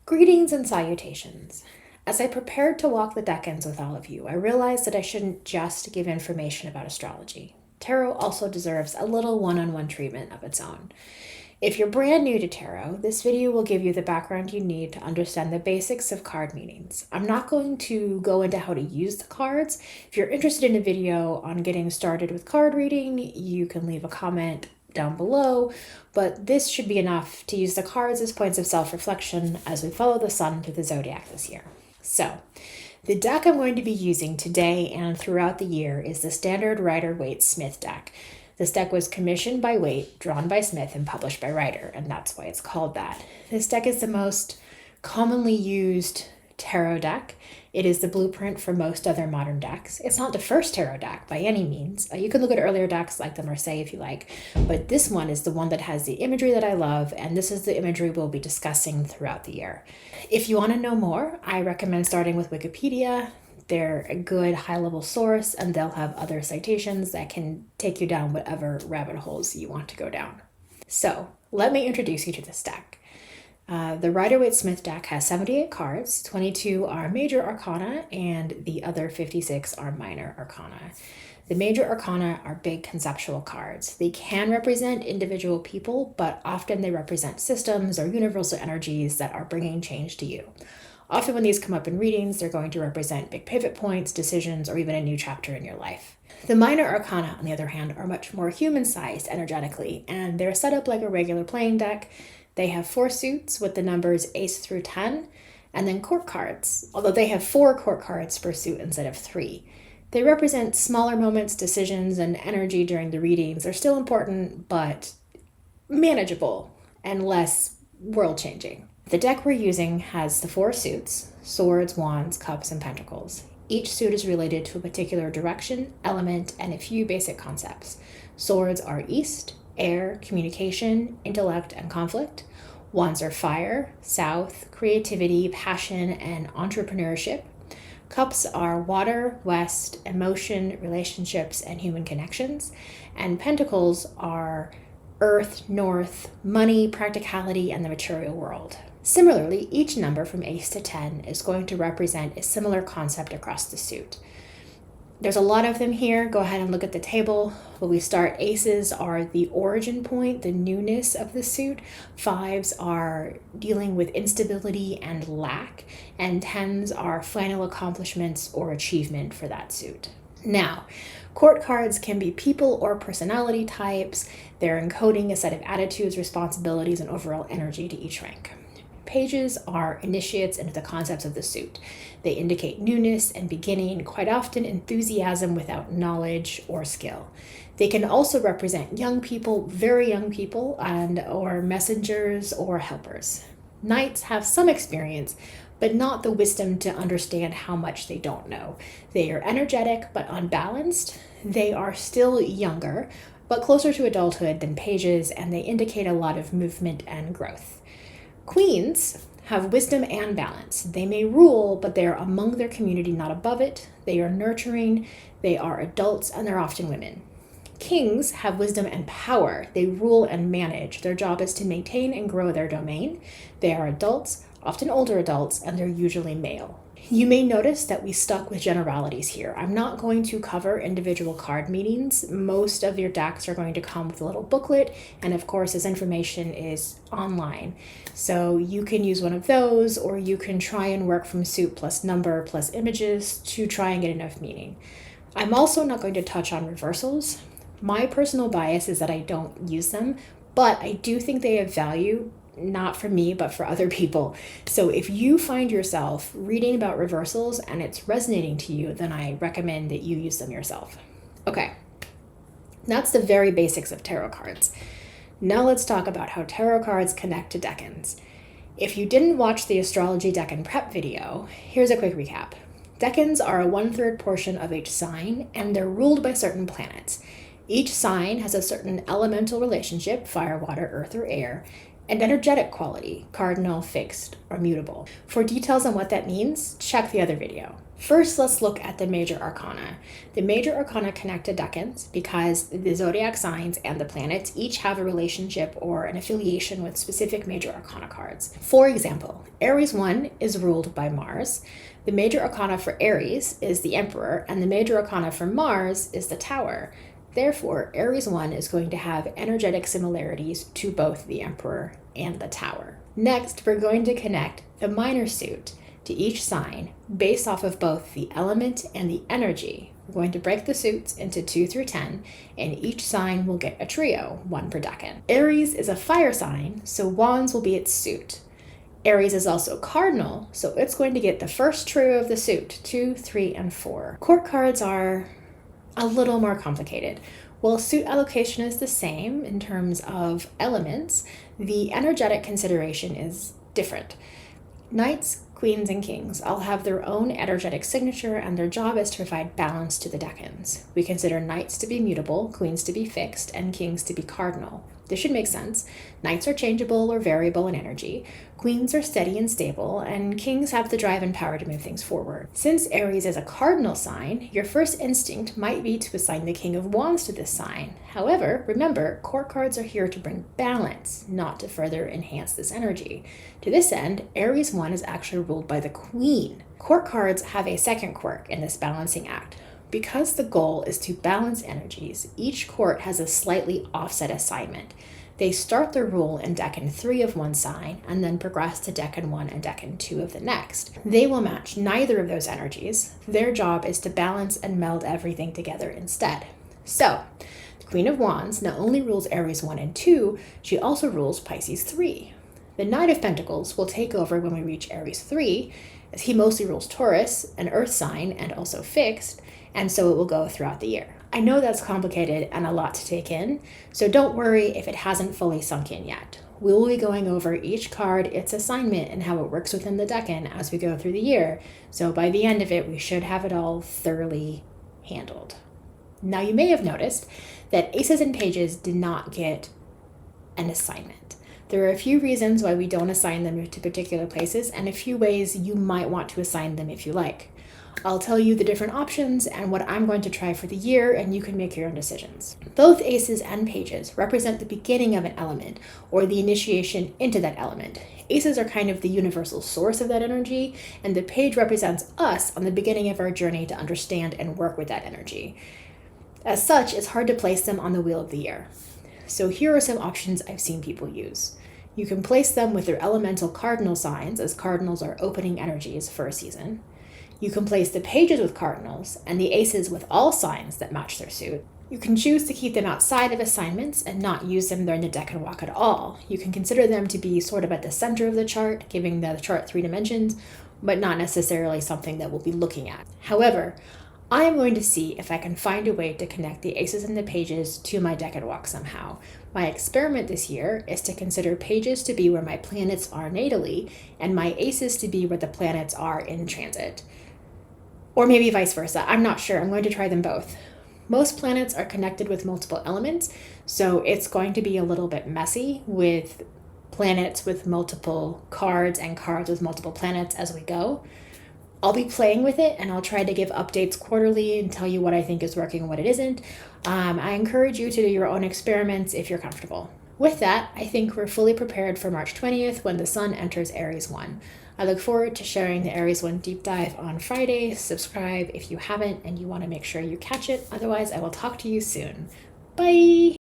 Greetings and salutations. As I prepared to walk the Decans with all of you, I realized that I shouldn't just give information about astrology. Tarot also deserves a little one-on-one treatment of its own. If you're brand new to tarot, this video will give you the background you need to understand the basics of card meanings. I'm not going to go into how to use the cards. If you're interested in a video on getting started with card reading, you can leave a comment down below, but this should be enough to use the cards as points of self-reflection as we follow the sun through the zodiac this year. So, the deck I'm going to be using today and throughout the year is the standard Rider-Waite-Smith deck. This deck was commissioned by Waite, drawn by Smith, and published by Rider, and that's why it's called that. This deck is the most commonly used tarot deck. It is the blueprint for most other modern decks. It's not the first tarot deck by any means. You can look at earlier decks like the Marseille if you like, but this one is the one that has the imagery that I love, and this is the imagery we'll be discussing throughout the year. If you want to know more, I recommend starting with Wikipedia. They're a good high-level source, and they'll have other citations that can take you down whatever rabbit holes you want to go down. So, let me introduce you to this deck. The Rider-Waite-Smith deck has 78 cards, 22 are Major Arcana, and the other 56 are Minor Arcana. The Major Arcana are big conceptual cards. They can represent individual people, but often they represent systems or universal energies that are bringing change to you. Often when these come up in readings, they're going to represent big pivot points, decisions, or even a new chapter in your life. The Minor Arcana, on the other hand, are much more human-sized energetically, and they're set up like a regular playing deck. They have 4 suits with the numbers ace through 10, and then court cards, although they have 4 court cards per suit instead of 3. They represent smaller moments, decisions, and energy during the readings. They're still important, but manageable and less world-changing. The deck we're using has the 4 suits: swords, wands, cups, and pentacles. Each suit is related to a particular direction, element, and a few basic concepts. Swords are east, air, communication, intellect, and conflict. Wands are fire, south, creativity, passion, and entrepreneurship. Cups are water, west, emotion, relationships, and human connections. And pentacles are earth, north, money, practicality, and the material world. Similarly, each number from ace to 10 is going to represent a similar concept across the suit. There's a lot of them here. Go ahead and look at the table. When we start, aces are the origin point, the newness of the suit. 5s are dealing with instability and lack. And 10s are final accomplishments or achievement for that suit. Now, court cards can be people or personality types. They're encoding a set of attitudes, responsibilities, and overall energy to each rank. Pages are initiates into the concepts of the suit. They indicate newness and beginning, quite often enthusiasm without knowledge or skill. They can also represent young people, very young people, or messengers or helpers. Knights have some experience, but not the wisdom to understand how much they don't know. They are energetic but unbalanced. They are still younger, but closer to adulthood than pages, and they indicate a lot of movement and growth. Queens have wisdom and balance. They may rule, but they are among their community, not above it. They are nurturing, they are adults, and they're often women. Kings have wisdom and power. They rule and manage. Their job is to maintain and grow their domain. They are adults, often older adults, and they're usually male. You may notice that we stuck with generalities here. I'm not going to cover individual card meanings. Most of your decks are going to come with a little booklet, and of course this information is online. So you can use one of those, or you can try and work from suit plus number plus images to try and get enough meaning. I'm also not going to touch on reversals. My personal bias is that I don't use them, but I do think they have value, not for me, but for other people. So if you find yourself reading about reversals and it's resonating to you, then I recommend that you use them yourself. Okay, that's the very basics of tarot cards. Now let's talk about how tarot cards connect to decans. If you didn't watch the Astrology Decan Prep video, here's a quick recap. Decans are a 1/3 portion of each sign, and they're ruled by certain planets. Each sign has a certain elemental relationship, fire, water, earth, or air, and energetic quality, cardinal, fixed, or mutable. For details on what that means, check the other video. First, let's look at the Major Arcana. The Major Arcana connect to Decans because the zodiac signs and the planets each have a relationship or an affiliation with specific Major Arcana cards. For example, Aries 1 is ruled by Mars. The Major Arcana for Aries is the Emperor, and the Major Arcana for Mars is the Tower. Therefore, Aries 1 is going to have energetic similarities to both the Emperor and the Tower. Next, we're going to connect the minor suit to each sign based off of both the element and the energy. We're going to break the suits into 2 through 10, and each sign will get a trio, 1 per decan. Aries is a fire sign, so wands will be its suit. Aries is also cardinal, so it's going to get the first trio of the suit, 2, 3, and 4. Court cards are a little more complicated. While suit allocation is the same in terms of elements, the energetic consideration is different. Knights, queens, and kings all have their own energetic signature, and their job is to provide balance to the decans. We consider knights to be mutable, queens to be fixed, and kings to be cardinal. This should make sense. Knights are changeable or variable in energy. Queens are steady and stable, and kings have the drive and power to move things forward. Since Aries is a cardinal sign, your first instinct might be to assign the King of Wands to this sign. However, remember, court cards are here to bring balance, not to further enhance this energy. To this end, Aries 1 is actually ruled by the Queen. Court cards have a second quirk in this balancing act. Because the goal is to balance energies, each court has a slightly offset assignment. They start their rule in decan 3 of one sign and then progress to decan 1 and decan 2 of the next. They will match neither of those energies. Their job is to balance and meld everything together instead. So, the Queen of Wands not only rules Aries 1 and 2, she also rules Pisces 3. The Knight of Pentacles will take over when we reach Aries 3, as he mostly rules Taurus, an earth sign and also fixed, and so it will go throughout the year. I know that's complicated and a lot to take in, so don't worry if it hasn't fully sunk in yet. We will be going over each card, its assignment, and how it works within the decan as we go through the year, so by the end of it, we should have it all thoroughly handled. Now, you may have noticed that aces and pages did not get an assignment. There are a few reasons why we don't assign them to particular places, and a few ways you might want to assign them if you like. I'll tell you the different options and what I'm going to try for the year, and you can make your own decisions. Both aces and pages represent the beginning of an element or the initiation into that element. Aces are kind of the universal source of that energy, and the page represents us on the beginning of our journey to understand and work with that energy. As such, it's hard to place them on the wheel of the year. So here are some options I've seen people use. You can place them with their elemental cardinal signs, as cardinals are opening energies for a season. You can place the pages with cardinals and the aces with all signs that match their suit. You can choose to keep them outside of assignments and not use them during the decan walk at all. You can consider them to be sort of at the center of the chart, giving the chart 3 dimensions, but not necessarily something that we'll be looking at. However, I am going to see if I can find a way to connect the aces and the pages to my decan walk somehow. My experiment this year is to consider pages to be where my planets are natally, and my aces to be where the planets are in transit. Or maybe vice versa. I'm not sure. I'm going to try them both. Most planets are connected with multiple elements, so it's going to be a little bit messy with planets with multiple cards and cards with multiple planets as we go. I'll be playing with it, and I'll try to give updates quarterly and tell you what I think is working and what it isn't. I encourage you to do your own experiments if you're comfortable. With that, I think we're fully prepared for March 20th when the sun enters Aries 1. I look forward to sharing the Aries 1 deep dive on Friday. Subscribe if you haven't and you want to make sure you catch it. Otherwise, I will talk to you soon. Bye!